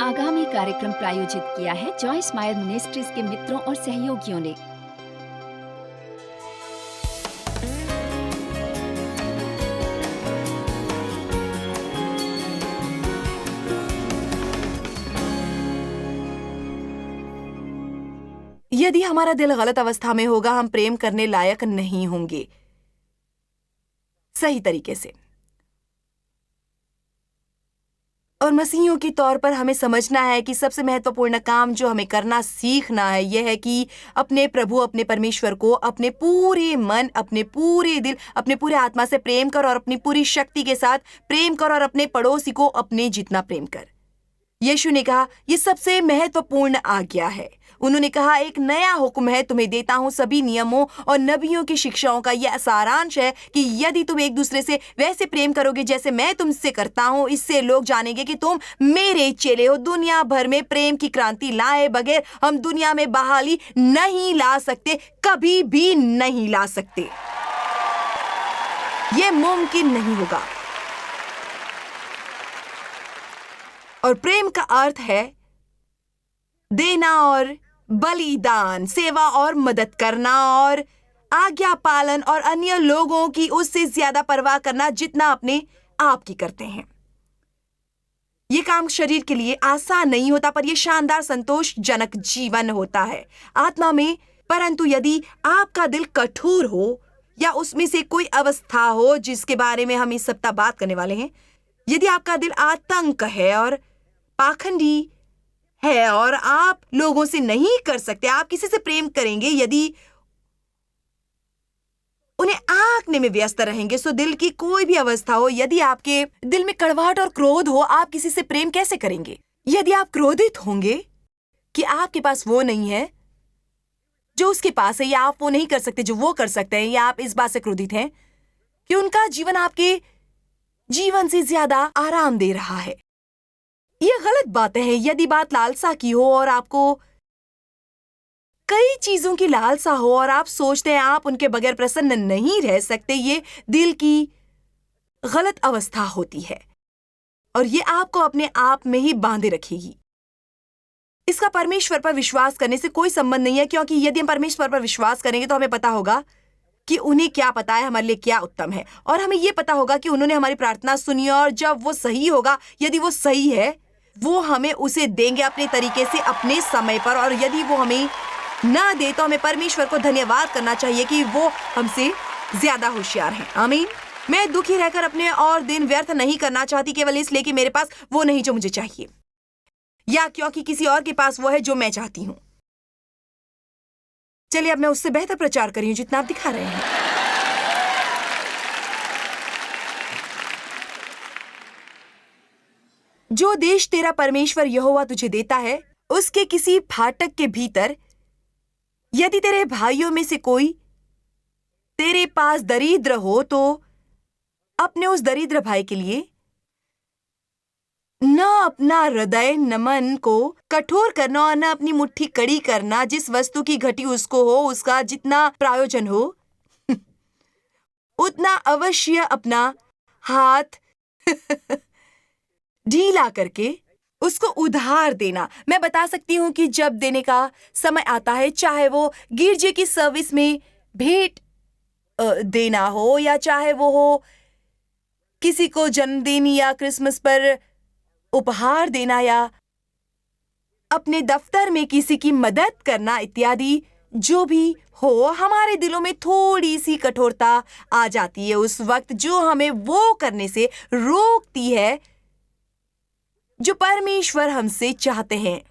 आगामी कार्यक्रम प्रायोजित किया है जॉयस मायर मिनिस्ट्रीज के मित्रों और सहयोगियों ने। यदि हमारा दिल गलत अवस्था में होगा, हम प्रेम करने लायक नहीं होंगे सही तरीके से। और मसीहियों के तौर पर हमें समझना है कि सबसे महत्वपूर्ण काम जो हमें करना सीखना है यह है कि अपने प्रभु, अपने परमेश्वर को अपने पूरे मन, अपने पूरे दिल, अपने पूरे आत्मा से प्रेम कर और अपनी पूरी शक्ति के साथ प्रेम कर और अपने पड़ोसी को अपने जितना प्रेम कर। यीशु ने कहा यह सबसे महत्वपूर्ण आज्ञा है। उन्होंने कहा एक नया हुक्म है तुम्हें देता हूं, सभी नियमों और नबियों की शिक्षाओं का यह सारांश है कि यदि तुम एक दूसरे से वैसे प्रेम करोगे जैसे मैं तुमसे करता हूं, इससे लोग जानेंगे कि तुम मेरे चेले हो। दुनिया भर में प्रेम की क्रांति लाए बगैर हम दुनिया में बहाली नहीं ला सकते, कभी भी नहीं ला सकते। यह मुमकिन नहीं होगा। और प्रेम का अर्थ है देना और बलिदान, सेवा और मदद करना और आज्ञा पालन और अन्य लोगों की उससे ज्यादा परवाह करना जितना अपने आप की करते हैं। यह काम शरीर के लिए आसान नहीं होता, पर यह शानदार संतोषजनक जीवन होता है आत्मा में। परंतु यदि आपका दिल कठोर हो या उसमें से कोई अवस्था हो जिसके बारे में हम इस सप्ताह बात करने वाले हैं, यदि आपका दिल आतंक है और पाखंडी है और आप लोगों से नहीं कर सकते, आप किसी से प्रेम करेंगे यदि उन्हें आंकने में व्यस्त रहेंगे, सो दिल की कोई भी अवस्था हो, यदि आपके दिल में कड़वाहट और क्रोध हो, आप किसी से प्रेम कैसे करेंगे? यदि आप क्रोधित होंगे कि आपके पास वो नहीं है जो उसके पास है, या आप वो नहीं कर सकते जो वो कर सकते हैं, या आप इस बात से क्रोधित हैं कि उनका जीवन आपके जीवन से ज्यादा आराम दे रहा है, यह गलत बात है। यदि बात लालसा की हो और आपको कई चीजों की लालसा हो और आप सोचते हैं आप उनके बगैर प्रसन्न नहीं रह सकते, ये दिल की गलत अवस्था होती है और ये आपको अपने आप में ही बांधे रखेगी। इसका परमेश्वर पर विश्वास करने से कोई संबंध नहीं है, क्योंकि यदि हम परमेश्वर पर विश्वास करेंगे तो हमें पता होगा कि उन्हें क्या पता है हमारे लिए क्या उत्तम है, और हमें यह पता होगा कि उन्होंने हमारी प्रार्थना सुनी और जब वो सही होगा, यदि वो सही है, वो हमें उसे देंगे अपने तरीके से अपने समय पर। और यदि वो हमें ना दे तो हमें परमेश्वर को धन्यवाद करना चाहिए कि वो हमसे ज्यादा होशियार हैं। आमीन। मैं दुखी रहकर अपने और दिन व्यर्थ नहीं करना चाहती केवल इसलिए कि मेरे पास वो नहीं जो मुझे चाहिए, या क्योंकि किसी और के पास वो है जो मैं चाहती हूं। चलिए अब मैं उससे बेहतर प्रचार करी हूं जितना आप दिखा रहे हैं। जो देश तेरा परमेश्वर यहोवा तुझे देता है, उसके किसी फाटक के भीतर यदि तेरे भाइयों में से कोई तेरे पास दरिद्र हो, तो अपने उस दरिद्र भाई के लिए न अपना हृदय नमन को कठोर करना और न अपनी मुट्ठी कड़ी करना। जिस वस्तु की घटी उसको हो, उसका जितना प्रयोजन हो उतना अवश्य अपना हाथ ढीला करके उसको उधार देना। मैं बता सकती हूं कि जब देने का समय आता है, चाहे वो गिरजे की सर्विस में भेंट देना हो, या चाहे वो हो किसी को जन्मदिन या क्रिसमस पर उपहार देना, या अपने दफ्तर में किसी की मदद करना इत्यादि, जो भी हो, हमारे दिलों में थोड़ी सी कठोरता आ जाती है उस वक्त, जो हमें वो करने से रोकती है जो परमेश्वर हमसे चाहते हैं।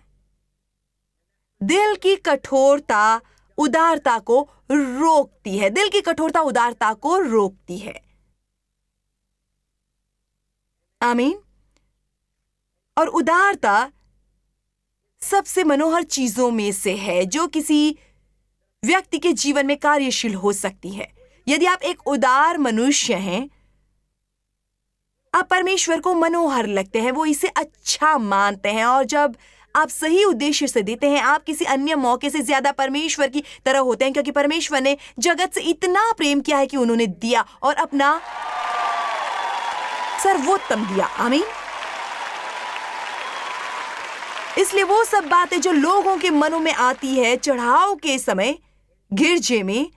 दिल की कठोरता उदारता को रोकती है। दिल की कठोरता उदारता को रोकती है। आमीन। और उदारता सबसे मनोहर चीजों में से है जो किसी व्यक्ति के जीवन में कार्यशील हो सकती है। यदि आप एक उदार मनुष्य हैं, आप परमेश्वर को मनोहर लगते हैं, वो इसे अच्छा मानते हैं, और जब आप सही उद्देश्य से देते हैं, आप किसी अन्य मौके से ज्यादा परमेश्वर की तरह होते हैं, क्योंकि परमेश्वर ने जगत से इतना प्रेम किया है कि उन्होंने दिया और अपना सर्वोत्तम दिया। आमीन। इसलिए वो सब बातें जो लोगों के मनों में आती है चढ़ाव के समय गिरजे में,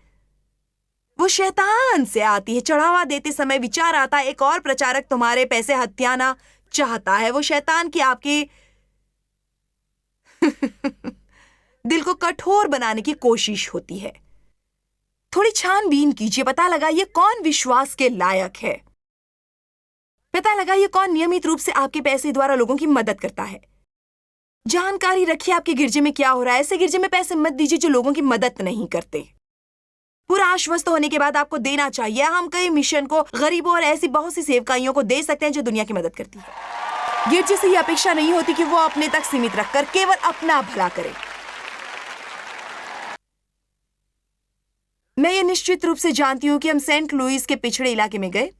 वो शैतान से आती है। चढ़ावा देते समय विचार आता है, एक और प्रचारक तुम्हारे पैसे हथियाना चाहता है। वो शैतान की आपके दिल को कठोर बनाने की कोशिश होती है। थोड़ी छानबीन कीजिए, पता लगाइए कौन विश्वास के लायक है। पता लगाइए कौन नियमित रूप से आपके पैसे द्वारा लोगों की मदद करता है। जानकारी रखिए आपके गिरजे में क्या हो रहा है। ऐसे गिरजे में पैसे मत दीजिए जो लोगों की मदद नहीं करते। पूरा आश्वस्त होने के बाद आपको देना चाहिए। हम कई मिशन को, गरीबों और ऐसी बहुत सी सेवकाइयों को दे सकते हैं जो दुनिया की मदद करती है। गिरजे से ये अपेक्षा नहीं होती कि वो अपने तक सीमित रखकर केवल अपना भला करे। मैं ये निश्चित रूप से जानती हूं कि हम सेंट लुइस के पिछड़े इलाके में गए,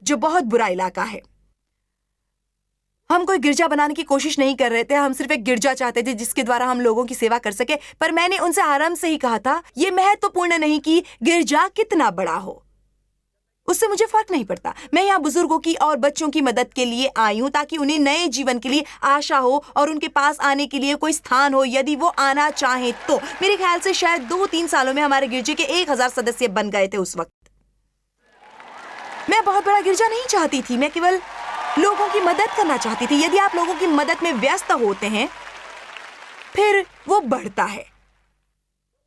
जो बहुत बुरा इलाका है। हम कोई गिरजा बनाने की कोशिश नहीं कर रहे थे, हम सिर्फ एक गिरजा चाहते थे जिसके द्वारा हम लोगों की सेवा कर सके। पर मैंने उनसे आराम से ही कहा था, ये महत्वपूर्ण नहीं कि गिरजा कितना बड़ा हो, उससे मुझे फर्क नहीं पड़ता। मैं यहाँ बुजुर्गों की और बच्चों की मदद के लिए आई हूँ, ताकि उन्हें नए जीवन के लिए आशा हो और उनके पास आने के लिए कोई स्थान हो, यदि वो आना चाहें तो। मेरे ख्याल से शायद 2-3 सालों में हमारे गिरजे के 1000 सदस्य बन गए थे उस वक्त। मैं बहुत बड़ा गिरजा नहीं चाहती थी, मैं केवल लोगों की मदद करना चाहती थी। यदि आप लोगों की मदद में व्यस्त होते हैं फिर वो बढ़ता है।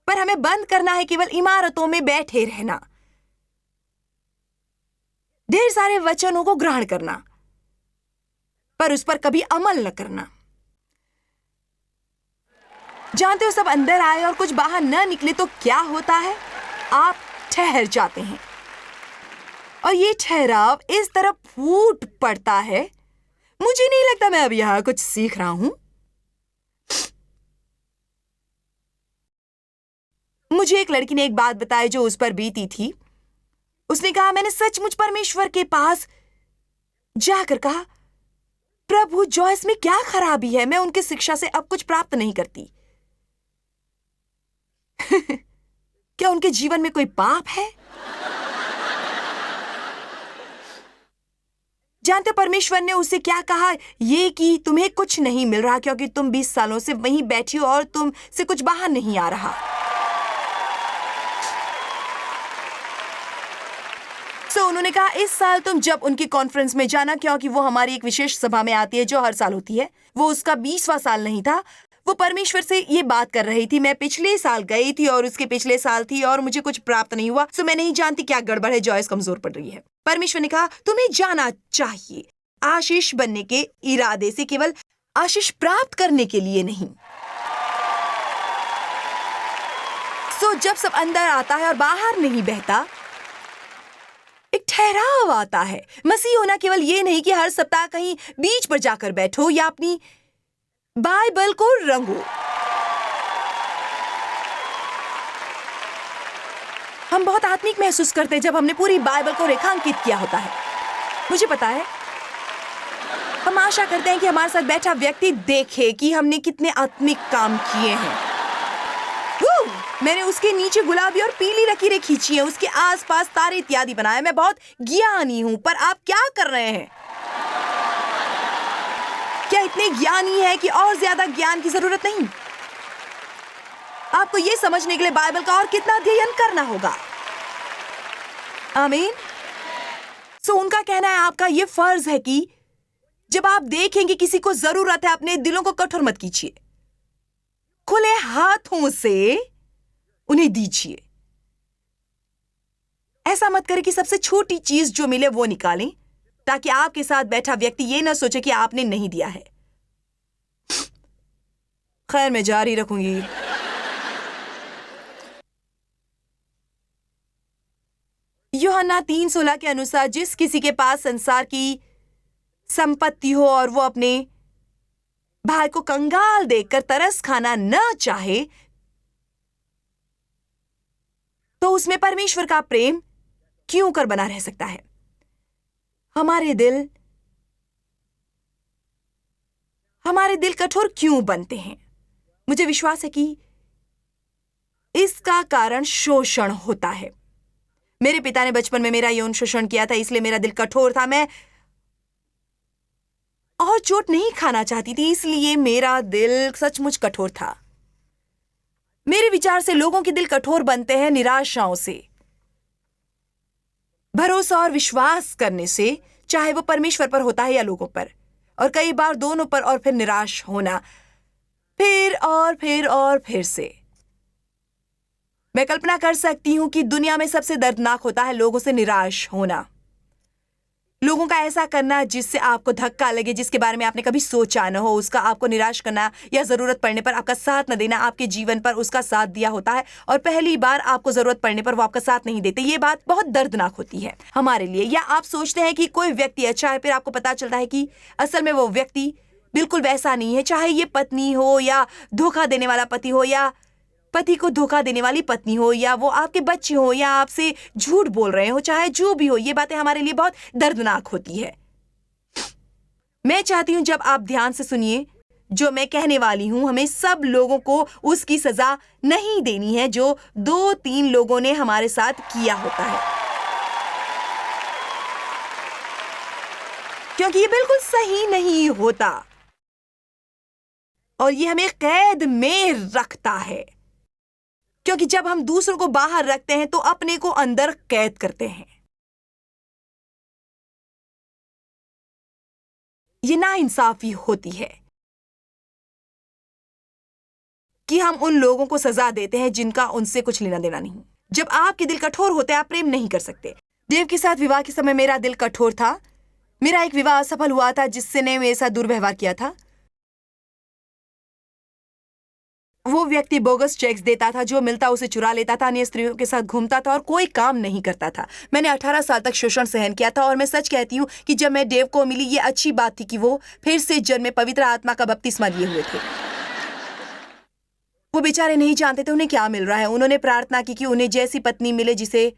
पर हमें बंद करना है केवल इमारतों में बैठे रहना, ढेर सारे वचनों को ग्रहण करना पर उस पर कभी अमल न करना। जानते हो, सब अंदर आए और कुछ बाहर न निकले तो क्या होता है? आप ठहर जाते हैं और ये ठहराव इस तरह फूट पड़ता है। मुझे नहीं लगता मैं अब यहां कुछ सीख रहा हूं। मुझे एक लड़की ने एक बात बताई जो उस पर बीती थी। उसने कहा, मैंने सचमुच परमेश्वर के पास जाकर कहा, प्रभु जॉयस में क्या खराबी है? मैं उनकी शिक्षा से अब कुछ प्राप्त नहीं करती। क्या उनके जीवन में कोई पाप है? जानते परमेश्वर ने उसे क्या कहा? ये कि तुम्हें कुछ नहीं मिल रहा क्योंकि तुम 20 सालों से वहीं बैठी हो और तुम से कुछ बाहर नहीं आ रहा। उन्होंने कहा, इस साल तुम जब उनकी कॉन्फ्रेंस में जाना, क्योंकि वो हमारी एक विशेष सभा में आती है जो हर साल होती है। वो उसका 20वां साल नहीं था। वो परमेश्वर से ये बात कर रही थी, मैं पिछले साल गई थी और उसके पिछले साल थी और मुझे कुछ प्राप्त नहीं हुआ। सो मैं नहीं जानती क्या गड़बड़ है, जॉयस कमजोर पड़ रही है। परमेश्वर ने कहा, तुम्हें जाना चाहिए आशीष बनने के इरादे से, केवल आशीष प्राप्त करने के लिए नहीं। जब सब अंदर आता है और बाहर नहीं बहता, एक ठहराव आता है। मसीह होना केवल ये नहीं कि हर सप्ताह कहीं बीच पर जाकर बैठो या अपनी बाइबल को रंगो। हम बहुत आत्मिक महसूस करते हैं जब हमने पूरी बाइबल को रेखांकित किया होता है। मुझे पता है, हम आशा करते हैं कि हमारे साथ बैठा व्यक्ति देखे कि हमने कितने आत्मिक काम किए हैं। मैंने उसके नीचे गुलाबी और पीली लकीरें खींची हैं, उसके आसपास तारे इत्यादि बनाए। मैं बहुत ज्ञानी हूं, पर आप क्या कर रहे हैं? क्या इतने ज्ञानी है कि और ज्यादा ज्ञान की जरूरत नहीं? आपको यह समझने के लिए बाइबल का और कितना अध्ययन करना होगा। आमीन। उनका कहना है, आपका यह फर्ज है कि जब आप देखेंगे किसी को जरूरत है, अपने दिलों को कठोर मत कीजिए, खुले हाथों से उन्हें दीजिए। ऐसा मत करें कि सबसे छोटी चीज जो मिले वो निकालें, ताकि आपके साथ बैठा व्यक्ति ये ना सोचे कि आपने नहीं दिया है। खैर, मैं जारी रखूंगी। यूहन्ना 3:16 के अनुसार, जिस किसी के पास संसार की संपत्ति हो और वो अपने भाई को कंगाल देखकर तरस खाना न चाहे, तो उसमें परमेश्वर का प्रेम क्यों कर बना रह सकता है? हमारे दिल कठोर क्यों बनते हैं? मुझे विश्वास है कि इसका कारण शोषण होता है। मेरे पिता ने बचपन में मेरा यौन शोषण किया था, इसलिए मेरा दिल कठोर था। मैं और चोट नहीं खाना चाहती थी, इसलिए मेरा दिल सचमुच कठोर था। मेरे विचार से लोगों के दिल कठोर बनते हैं निराशाओं से, भरोसा और विश्वास करने से, चाहे वो परमेश्वर पर होता है या लोगों पर, और कई बार दोनों पर, और फिर निराश होना, फिर और फिर और फिर से। मैं कल्पना कर सकती हूं कि दुनिया में सबसे दर्दनाक होता है लोगों से निराश होना, लोगों का ऐसा करना जिससे आपको धक्का लगे, जिसके बारे में आपने कभी सोचा न हो, उसका आपको निराश करना, या जरूरत पड़ने पर आपका साथ न देना। आपके जीवन पर उसका साथ दिया होता है और पहली बार आपको जरूरत पड़ने पर वो आपका साथ नहीं देते। ये बात बहुत दर्दनाक होती है हमारे लिए। या आप सोचते हैं कि कोई व्यक्ति अच्छा है, फिर आपको पता चलता है कि असल में वो व्यक्ति बिल्कुल वैसा नहीं है, चाहे ये पत्नी हो या धोखा देने वाला पति हो, या पति को धोखा देने वाली पत्नी हो, या वो आपके बच्चे हो, या आपसे झूठ बोल रहे हो, चाहे जो भी हो, ये बातें हमारे लिए बहुत दर्दनाक होती है। मैं चाहती हूं जब आप ध्यान से सुनिए जो मैं कहने वाली हूं, हमें सब लोगों को उसकी सजा नहीं देनी है जो 2-3 लोगों ने हमारे साथ किया होता है, क्योंकि ये बिल्कुल सही नहीं होता और ये हमें कैद में रखता है। क्योंकि जब हम दूसरों को बाहर रखते हैं तो अपने को अंदर कैद करते हैं। ये नाइंसाफी होती है कि हम उन लोगों को सजा देते हैं जिनका उनसे कुछ लेना देना नहीं। जब आपके दिल कठोर होते हैं, आप प्रेम नहीं कर सकते। देव के साथ विवाह के समय मेरा दिल कठोर था। मेरा एक विवाह असफल हुआ था जिसने मेरे साथ दुर्व्यवहार किया था। वो व्यक्ति बोगस चेक्स देता था, जो मिलता उसे चुरा लेता था, अन्य स्त्रियों के साथ घूमता था और कोई काम नहीं करता था। मैंने 18 साल तक शोषण सहन किया था और मैं सच कहती हूँ कि जब मैं डेव को मिली, ये अच्छी बात थी कि वो फिर से जन्मे पवित्र आत्मा का बपतिस्मा लिए हुए थे। वो बेचारे नहीं जानते थे उन्हें क्या मिल रहा है। उन्होंने प्रार्थना की कि उन्हें जैसी पत्नी मिले जिसे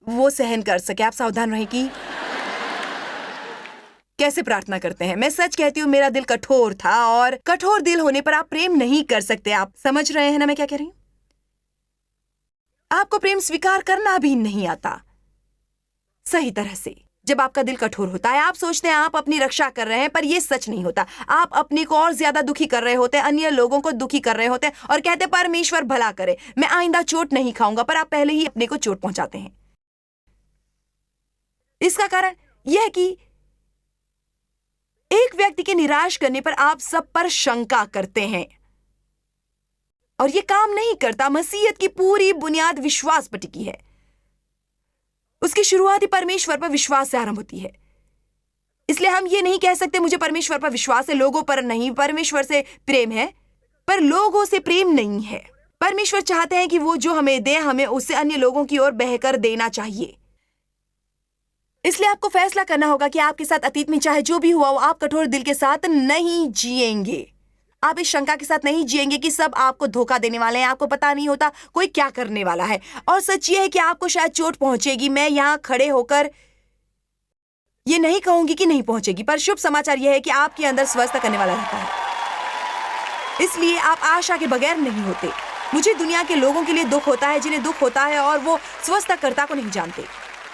वो सहन कर सके। आप सावधान रहें कि कैसे प्रार्थना करते हैं। मैं सच कहती हूँ मेरा दिल कठोर था और कठोर दिल होने पर आप प्रेम नहीं कर सकते। आप समझ रहे हैं ना मैं क्या कह रही हूँ? आपको प्रेम स्वीकार करना भी नहीं आता सही तरह से। जब आपका दिल कठोर होता है, आप सोचते हैं आप अपनी रक्षा कर रहे हैं, पर यह सच नहीं होता। आप अपने को और ज्यादा दुखी कर रहे होते हैं, अन्य लोगों को दुखी कर रहे होते हैं और कहते हैं परमेश्वर भला करे, मैं आइंदा चोट नहीं खाऊंगा, पर आप पहले ही अपने को चोट पहुंचाते हैं। इसका कारण यह है कि एक व्यक्ति के निराश करने पर आप सब पर शंका करते हैं और यह काम नहीं करता। मसीहत की पूरी बुनियाद विश्वास पर टिकी है। उसकी शुरुआत ही परमेश्वर पर विश्वास से आरंभ होती है। इसलिए हम ये नहीं कह सकते मुझे परमेश्वर पर विश्वास है, लोगों पर नहीं। परमेश्वर से प्रेम है, पर लोगों से प्रेम नहीं है। परमेश्वर चाहते हैं कि वो जो हमें दे, हमें उससे अन्य लोगों की ओर बहकर देना चाहिए। इसलिए आपको फैसला करना होगा कि आपके साथ अतीत में चाहे जो भी हुआ हो, आप कठोर दिल के साथ नहीं जिएंगे। आप इस शंका के साथ नहीं जिएंगे कि सब आपको धोखा देने वाले हैं, आपको पता नहीं होता कोई क्या करने वाला है। और सच ये है कि आपको शायद चोट पहुंचेगी। मैं यहां खड़े होकर ये नहीं कहूंगी कि नहीं पहुंचेगी, पर शुभ समाचार यह है कि आपके अंदर स्वस्थ करने वाला रहता है। इसलिए आप आशा के बगैर नहीं होते। मुझे दुनिया के लोगों के लिए दुख होता है जिन्हें दुख होता है और वो स्वस्थकर्ता को नहीं जानते।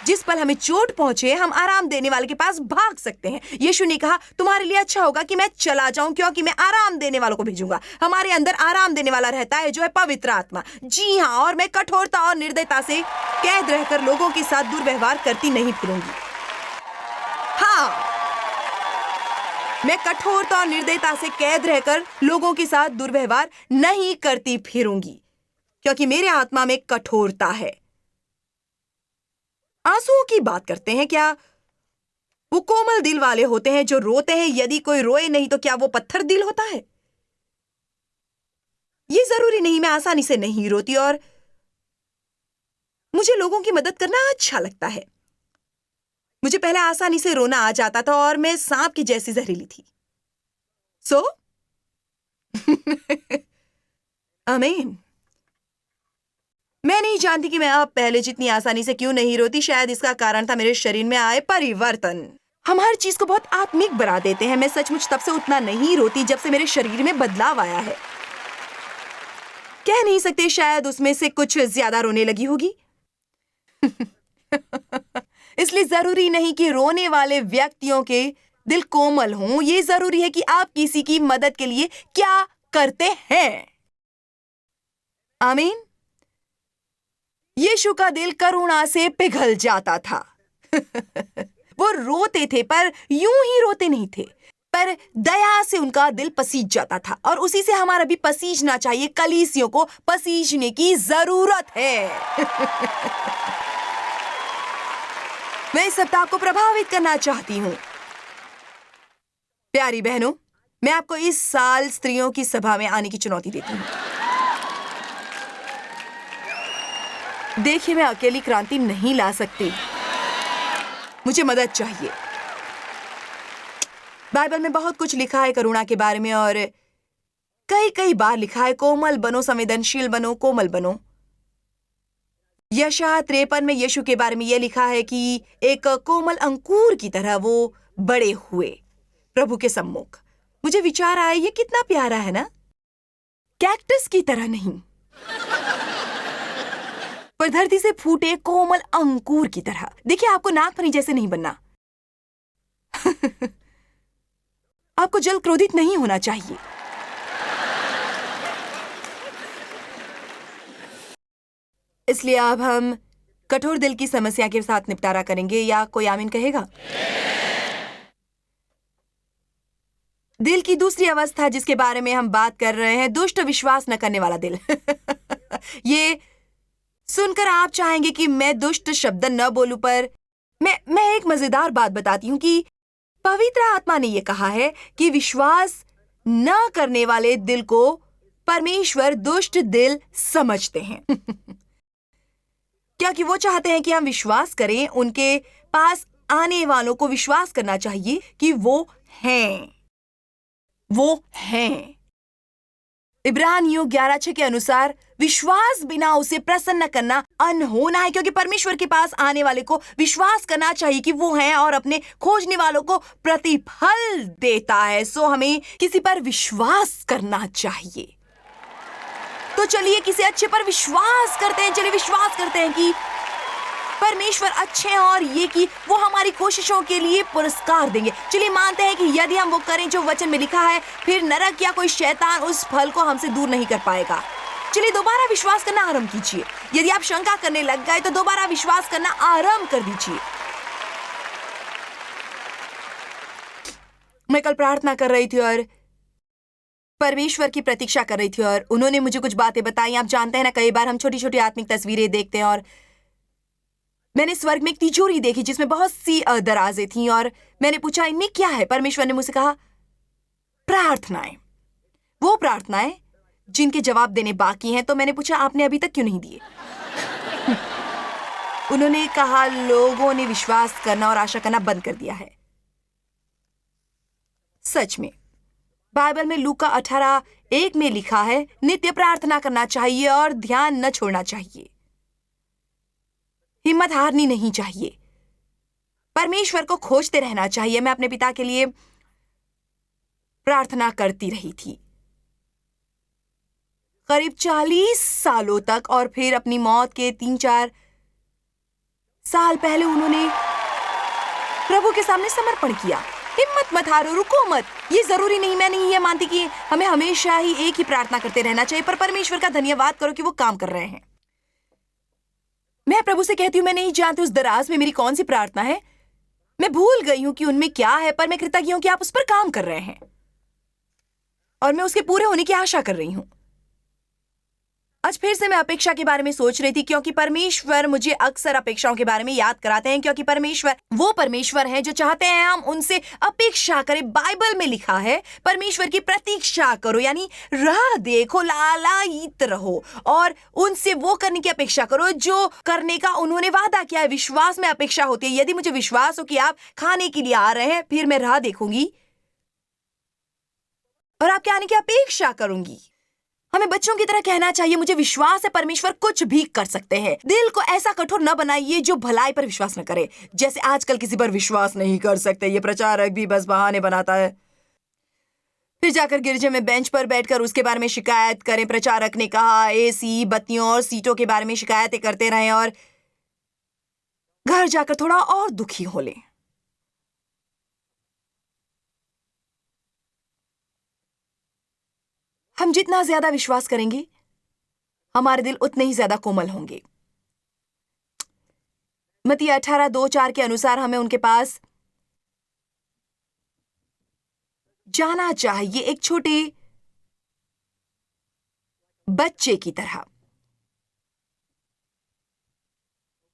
जिस पल हमें चोट पहुंचे, हम आराम देने वाले के पास भाग सकते हैं। यीशु ने कहा तुम्हारे लिए अच्छा होगा कि मैं चला जाऊं, क्योंकि मैं आराम देने वालों को भेजूंगा। हमारे अंदर आराम देने वाला रहता है जो है पवित्र आत्मा। जी हाँ, और मैं कठोरता और निर्दयता से कैद रहकर लोगों के साथ दुर्व्यवहार करती नहीं फिरूंगी। हाँ, मैं कठोरता और निर्दयता से कैद रहकर लोगों के साथ दुर्व्यवहार नहीं करती फिरूंगी, क्योंकि मेरे आत्मा में कठोरता है। आंसुओं की बात करते हैं, क्या वो कोमल दिल वाले होते हैं जो रोते हैं? यदि कोई रोए नहीं तो क्या वो पत्थर दिल होता है? ये जरूरी नहीं। मैं आसानी से नहीं रोती और मुझे लोगों की मदद करना अच्छा लगता है। मुझे पहले आसानी से रोना आ जाता था और मैं सांप की जैसी जहरीली थी। आमीन। मैं नहीं जानती कि मैं अब पहले जितनी आसानी से क्यों नहीं रोती। शायद इसका कारण था मेरे शरीर में आए परिवर्तन। हम हर चीज को बहुत आत्मिक बना देते हैं। मैं सचमुच तब से उतना नहीं रोती जब से मेरे शरीर में बदलाव आया है। कह नहीं सकते, शायद उसमें से कुछ ज्यादा रोने लगी होगी। इसलिए जरूरी नहीं कि रोने वाले व्यक्तियों के दिल कोमल हो, ये जरूरी है कि आप किसी की मदद के लिए क्या करते हैं। आमीन। यीशु का दिल करुणा से पिघल जाता था। वो रोते थे, पर यूं ही रोते नहीं थे, पर दया से उनका दिल पसीज जाता था, और उसी से हमारा भी पसीजना चाहिए। कलीसियों को पसीजने की जरूरत है। मैं इस सप्ताह को प्रभावित करना चाहती हूँ। प्यारी बहनों, मैं आपको इस साल स्त्रियों की सभा में आने की चुनौती देती हूँ। देखिए, मैं अकेली क्रांति नहीं ला सकती, मुझे मदद चाहिए। बाइबल में बहुत कुछ लिखा है करुणा के बारे में, और कई बार लिखा है कोमल बनो, संवेदनशील बनो, कोमल बनो। यशायाह 53 में यीशु के बारे में यह लिखा है कि एक कोमल अंकुर की तरह वो बड़े हुए प्रभु के सम्मुख। मुझे विचार आया, ये कितना प्यारा है ना, कैक्टस की तरह नहीं, पर धरती से फूटे कोमल अंकुर की तरह। देखिए, आपको नागफनी जैसे नहीं बनना। आपको जल्द क्रोधित नहीं होना चाहिए। इसलिए अब हम कठोर दिल की समस्या के साथ निपटारा करेंगे। या कोई आमीन कहेगा? दिल की दूसरी अवस्था जिसके बारे में हम बात कर रहे हैं, दुष्ट विश्वास न करने वाला दिल। ये सुनकर आप चाहेंगे कि मैं दुष्ट शब्द न बोलूं, पर मैं एक मजेदार बात बताती हूं कि पवित्र आत्मा ने यह कहा है कि विश्वास न करने वाले दिल को परमेश्वर दुष्ट दिल समझते हैं। क्योंकि वो चाहते हैं कि हम विश्वास करें। उनके पास आने वालों को विश्वास करना चाहिए कि वो हैं। इब्रानियों 11:6 के अनुसार विश्वास बिना उसे प्रसन्न करना अनहोना है, क्योंकि परमेश्वर के पास आने वाले को विश्वास करना चाहिए कि वो हैं और अपने खोजने वालों को प्रतिफल देता है। सो हमें किसी पर विश्वास करना चाहिए। तो चलिए किसी अच्छे पर विश्वास करते हैं। चलिए विश्वास करते हैं कि परमेश्वर अच्छे हैं और ये कि वो हमारी कोशिशों के लिए पुरस्कार देंगे। चलिए मानते हैं कि यदि हम वो करें जो वचन में लिखा है, फिर नरक या कोई शैतान उस फल को हमसे दूर नहीं कर पाएगा। चलिए दोबारा विश्वास करना आरंभ कीजिए। यदि आप शंका करने लग गए तो दोबारा विश्वास करना आरंभ कर दीजिए। मैं कल प्रार्थना कर रही थी और परमेश्वर की प्रतीक्षा कर रही थी, और उन्होंने मुझे कुछ बातें बताई। आप जानते हैं ना, कई बार हम छोटी छोटी आत्मिक तस्वीरें देखते हैं, और मैंने स्वर्ग में एक तिजोरी देखी जिसमें बहुत सी दराजें थीं, और मैंने पूछा इनमें क्या है। परमेश्वर ने मुझसे कहा प्रार्थनाएं, वो प्रार्थनाएं जिनके जवाब देने बाकी हैं। तो मैंने पूछा आपने अभी तक क्यों नहीं दिए? उन्होंने कहा लोगों ने विश्वास करना और आशा करना बंद कर दिया है। सच में बाइबल में लूका 18:1 में लिखा है नित्य प्रार्थना करना चाहिए और ध्यान न छोड़ना चाहिए। हिम्मत हारनी नहीं चाहिए, परमेश्वर को खोजते रहना चाहिए। मैं अपने पिता के लिए प्रार्थना करती रही थी करीब 40 सालों तक, और फिर अपनी मौत के 3-4 साल पहले उन्होंने प्रभु के सामने समर्पण किया। हिम्मत मत हारो, रुको मत। ये जरूरी नहीं, मैं नहीं ये मानती कि हमें हमेशा ही एक ही प्रार्थना करते रहना चाहिए, पर परमेश्वर का धन्यवाद करो कि वो काम कर रहे हैं। मैं प्रभु से कहती हूँ मैं नहीं जानती उस दराज में मेरी कौन सी प्रार्थना है, मैं भूल गई हूं कि उनमें क्या है, पर मैं कृतज्ञ हूं कि आप उस पर काम कर रहे हैं और मैं उसके पूरे होने की आशा कर रही हूं। आज फिर से मैं अपेक्षा के बारे में सोच रही थी, क्योंकि परमेश्वर मुझे अक्सर अपेक्षाओं के बारे में याद कराते हैं, क्योंकि परमेश्वर वो परमेश्वर है जो चाहते हैं हम उनसे अपेक्षा करें। बाइबल में लिखा है परमेश्वर की प्रतीक्षा करो, यानी राह देखो, लालायित रहो और उनसे वो करने की अपेक्षा करो जो करने का उन्होंने वादा किया है। विश्वास में अपेक्षा होती है। यदि मुझे विश्वास हो कि आप खाने के लिए आ रहे हैं, फिर मैं राह देखूंगी और आपके आने की अपेक्षा करूंगी। हमें बच्चों की तरह कहना चाहिए मुझे विश्वास है परमेश्वर कुछ भी कर सकते हैं। दिल को ऐसा कठोर न बनाइए जो भलाई पर विश्वास न करे। जैसे आजकल किसी पर विश्वास नहीं कर सकते, ये प्रचारक भी बस बहाने बनाता है। फिर जाकर गिरजे में बेंच पर बैठकर उसके बारे में शिकायत करें। प्रचारक ने कहा एसी, बत्तियों और सीटों के बारे में शिकायतें करते रहें और घर जाकर थोड़ा और दुखी हो लें। हम जितना ज्यादा विश्वास करेंगे, हमारे दिल उतने ही ज्यादा कोमल होंगे। मत्ती 18:2-4 के अनुसार हमें उनके पास जाना चाहिए, एक छोटे बच्चे की तरह।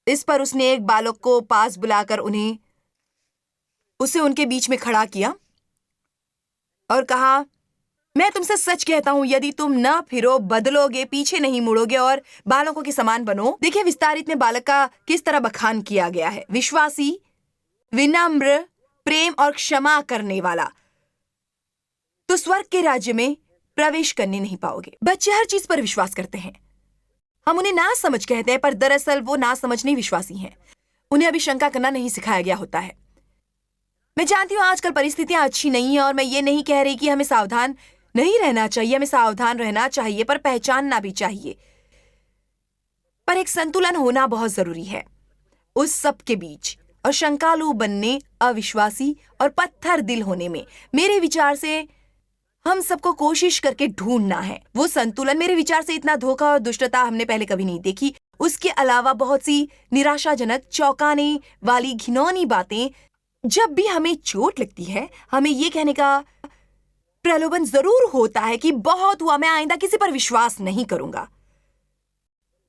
इस पर उसने एक बालक को पास बुलाकर उसे उनके बीच में खड़ा किया और कहा, मैं तुमसे सच कहता हूं, यदि तुम न फिरो, बदलोगे, पीछे नहीं मुड़ोगे और बालकों के समान बनो। देखिए विस्तारित में बालक का किस तरह बखान किया गया है। विश्वासी, विनम्र, प्रेम और क्षमा करने वाला, तो स्वर्ग के राज्य में प्रवेश करने नहीं पाओगे। बच्चे हर चीज पर विश्वास करते हैं। हम उन्हें ना समझ कहते हैं, पर दरअसल वो ना समझ नहीं विश्वासी हैं। उन्हें अभी शंका करना नहीं सिखाया गया होता है। मैं जानती हूं आजकल परिस्थितियां अच्छी नहीं है और मैं ये नहीं कह रही कि हमें सावधान नहीं रहना चाहिए, हमें सावधान रहना चाहिए, पर पहचानना भी चाहिए। पर एक संतुलन होना बहुत जरूरी है उस सब के बीच, और शंकालु बनने, अविश्वासी और पत्थर दिल होने में। मेरे विचार से हम सबको कोशिश करके ढूंढना है वो संतुलन। मेरे विचार से इतना धोखा और दुष्टता हमने पहले कभी नहीं देखी। उसके अलावा बहुत सी निराशाजनक, चौंकाने वाली, घिनौनी बातें। जब भी हमें चोट लगती है, हमें ये कहने का प्रलोभन जरूर होता है कि बहुत हुआ, मैं आइंदा किसी पर विश्वास नहीं करूंगा।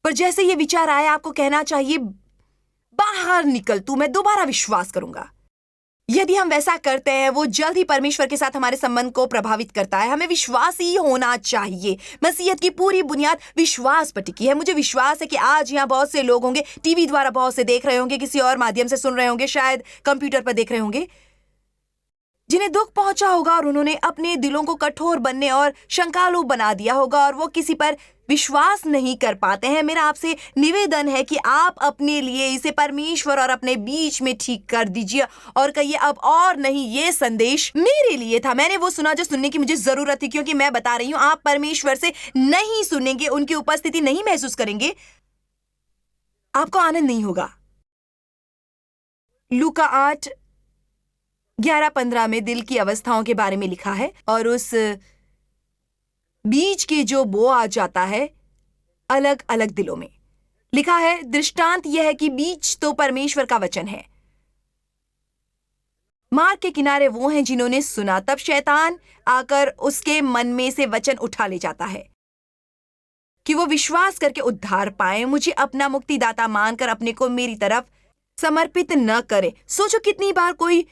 पर जैसे ये विचार आया, आपको कहना चाहिए, बाहर निकल तू, मैं दोबारा विश्वास करूंगा। यदि हम वैसा करते हैं, वो जल्द ही परमेश्वर के साथ हमारे संबंध को प्रभावित करता है। हमें विश्वासी होना चाहिए। मसीहत की पूरी बुनियाद विश्वास पर टिकी है। मुझे विश्वास है कि आज यहाँ बहुत से लोग होंगे, टीवी द्वारा बहुत से देख रहे होंगे, किसी और माध्यम से सुन रहे होंगे, शायद कंप्यूटर पर देख रहे होंगे, जिन्हें दुख पहुंचा होगा और उन्होंने अपने दिलों को कठोर बनने और शंकालु बना दिया होगा और वो किसी पर विश्वास नहीं कर पाते हैं। मेरा आपसे निवेदन है कि आप अपने लिए इसे परमेश्वर और अपने बीच में ठीक कर दीजिए और कहिए, अब और नहीं, ये संदेश मेरे लिए था। मैंने वो सुना जो सुनने की मुझे जरूरत थी, क्योंकि मैं बता रही हूं, आप परमेश्वर से नहीं सुनेंगे, उनकी उपस्थिति नहीं महसूस करेंगे, आपको आनंद नहीं होगा। लूका 8:11-15 में दिल की अवस्थाओं के बारे में लिखा है, और उस बीज के जो बो आ जाता है अलग अलग दिलों में। लिखा है, दृष्टांत यह है कि बीज तो परमेश्वर का वचन है। मार्ग के किनारे वो हैं जिन्होंने सुना, तब शैतान आकर उसके मन में से वचन उठा ले जाता है कि वो विश्वास करके उद्धार पाए। मुझे अपना मुक्तिदाता मानकर अपने को मेरी तरफ समर्पित न करे। सोचो कितनी बार कोई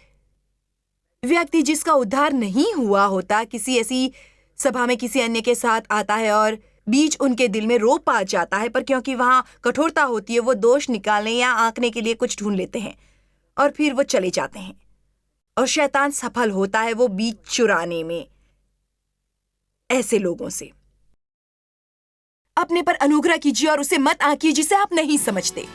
व्यक्ति जिसका उद्धार नहीं हुआ होता, किसी ऐसी सभा में किसी अन्य के साथ आता है और बीज उनके दिल में रोपा जाता है, पर क्योंकि वहां कठोरता होती है, वो दोष निकालने या आंकने के लिए कुछ ढूंढ लेते हैं और फिर वो चले जाते हैं, और शैतान सफल होता है वो बीज चुराने में ऐसे लोगों से। अपने पर अनुग्रह कीजिए और उसे मत आंकिए जिसे आप नहीं समझते।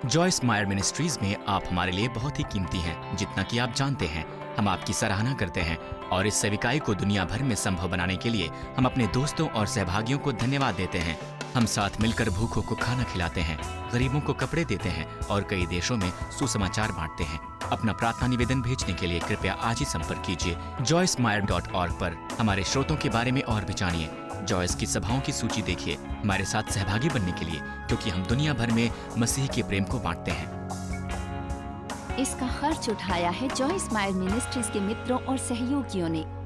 जॉयस मायर मिनिस्ट्रीज में आप हमारे लिए बहुत ही कीमती हैं, जितना कि आप जानते हैं। हम आपकी सराहना करते हैं और इस सेविकाई को दुनिया भर में संभव बनाने के लिए हम अपने दोस्तों और सहभागियों को धन्यवाद देते हैं। हम साथ मिलकर भूखों को खाना खिलाते हैं, गरीबों को कपड़े देते हैं और कई देशों में सुसमाचार बांटते हैं। अपना प्रार्थना निवेदन भेजने के लिए कृपया आज ही संपर्क कीजिए joycemeyer.org पर। हमारे स्रोतों के बारे में और भी जानिए। जॉयस की सभाओं की सूची देखिए हमारे साथ सहभागी बनने के लिए, क्योंकि हम दुनिया भर में मसीह के प्रेम को बांटते हैं। इसका खर्च उठाया है जॉयस मायर मिनिस्ट्रीज के मित्रों और सहयोगियों ने।